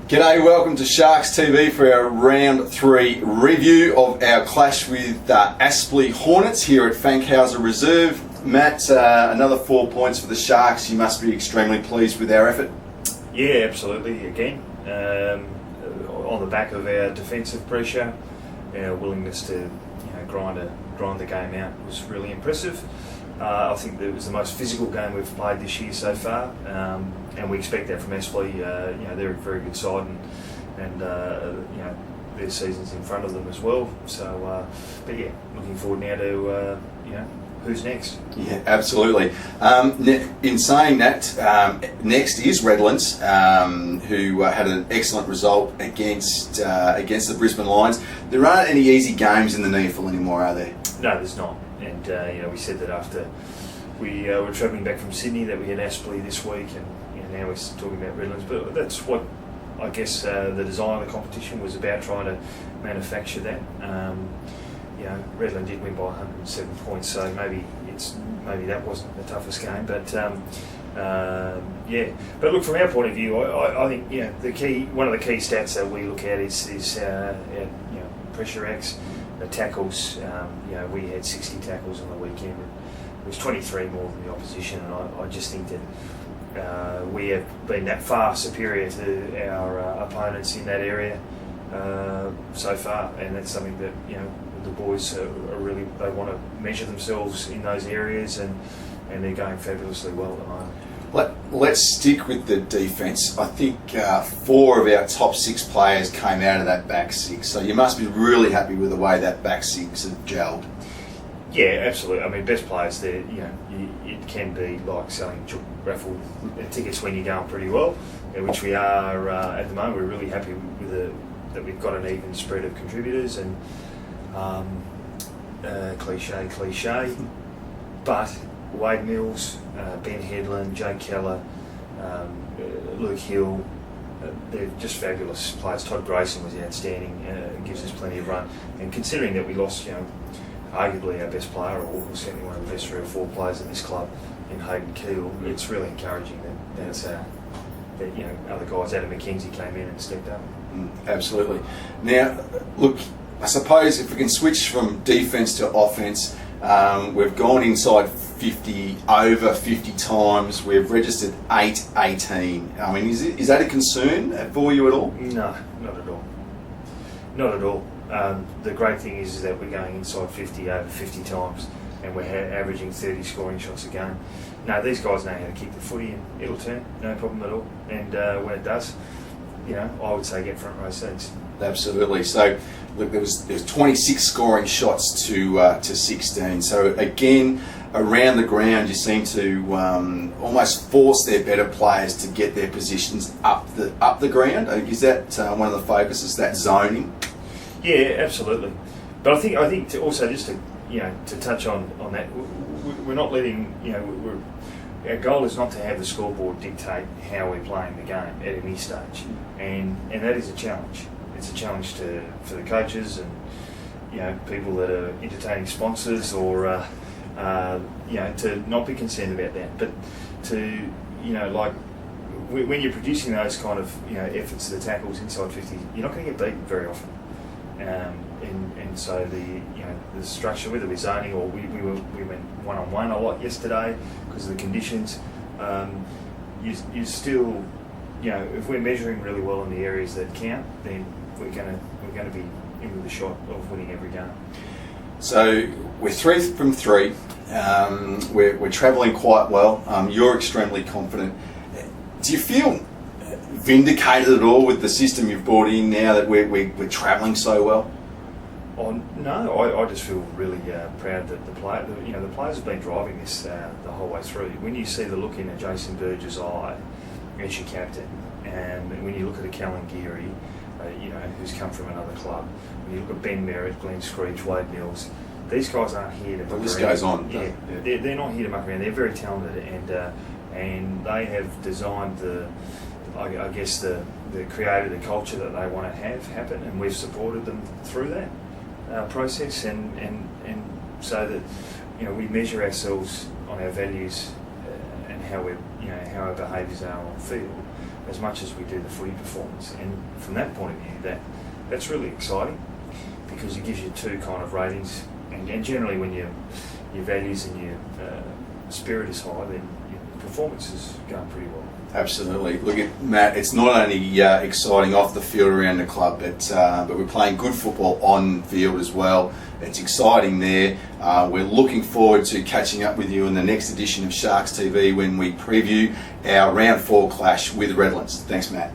G'day, welcome to Sharks TV for our round 3 review of our clash with Aspley Hornets here at Fankhauser Reserve. Matt, another 4 points for the Sharks. You must be extremely pleased with our effort. Yeah, absolutely. Again, on the back of our defensive pressure, our willingness to grind the game out was really impressive. I think it was the most physical game we've played this year so far, and we expect that from Aspley. They're a very good side, and their season's in front of them as well. So, but yeah, looking forward now to who's next. Yeah, absolutely. In saying that, next is Redlands, who had an excellent result against the Brisbane Lions. There aren't any easy games in the NEAFL anymore, are there? No, there's not. And we said that after we were travelling back from Sydney that we had Aspley this week, and now we're talking about Redlands. But that's what I guess the design of the competition was about, trying to manufacture that. Redland did win by 107 points, so maybe that wasn't the toughest game. But But look, from our point of view, I think one of the key stats that we look at is pressure X. The tackles, we had 60 tackles on the weekend. It was 23 more than the opposition, and I just think that we have been that far superior to our opponents in that area so far, and that's something that the boys are really, they want to measure themselves in those areas, and they're going fabulously well at the moment. Let's stick with the defence. I think 4 of our top 6 players came out of that back 6, so you must be really happy with the way that back 6 have gelled. Yeah, absolutely. I mean, best players there, it can be like selling raffle tickets when you're going pretty well, which we are at the moment. We're really happy with that we've got an even spread of contributors, and cliche, but Wade Mills, Ben Headland, Jake Keller, Luke Hill, they're just fabulous players. Todd Grayson was outstanding, gives us plenty of run. And considering that we lost, arguably our best player, or certainly one of the best 3 or 4 players in this club, in Hayden Keel, it's really encouraging that other guys, Adam McKenzie, came in and stepped up. Absolutely. Now, look, I suppose if we can switch from defence to offence, we've gone inside 50 over 50 times. We've registered 8-18. I mean, is that a concern for you at all? No, not at all. Not at all. The great thing is that we're going inside 50 over 50 times, and we're averaging 30 scoring shots a game. No, these guys know how to kick the footy, and it'll turn, no problem at all. And when it does, I would say get front row seats. Absolutely. So, look, there was 26 scoring shots to 16. So again, around the ground, you seem to almost force their better players to get their positions up the ground. Is that one of the focuses, that zoning? Yeah, absolutely. But I think also just to touch on that, we're not letting our goal is not to have the scoreboard dictate how we're playing the game at any stage, and that is a challenge. It's a challenge for the coaches and people that are entertaining sponsors, or to not be concerned about that, but to when you're producing those kind of efforts to the tackles inside 50, you're not going to get beaten very often, and so the structure, whether we're zoning or we went one-on-one a lot yesterday because of the conditions, you still if we're measuring really well in the areas that count, then we're going to be in with a shot of winning every game. So we're 3 from 3. We're travelling quite well. You're extremely confident. Do you feel vindicated at all with the system you've brought in now that we're travelling so well? Oh, no, I just feel really proud that the players have been driving this the whole way through. When you see the look in Jason Burgess' eye as your captain, and when you look at a Callan Geary, who's come from another club, when you look at Ben Merritt, Glenn Screech, Wade Mills, these guys aren't here to muck around. The list goes on. Yeah, they're not here to muck around. They're very talented, and they have designed the created the culture that they want to have happen, and we've supported them through that process, and so that we measure ourselves on our values and how we how our behaviours are on field, as much as we do the footy performance. And from that point of view, that's really exciting, because it gives you two kind of ratings, and generally when your values and your spirit is high, then your performance is going pretty well. Absolutely. Look at Matt. It's not only exciting off the field around the club, but we're playing good football on field as well. It's exciting there. We're looking forward to catching up with you in the next edition of Sharks TV when we preview our round 4 clash with Redlands. Thanks, Matt.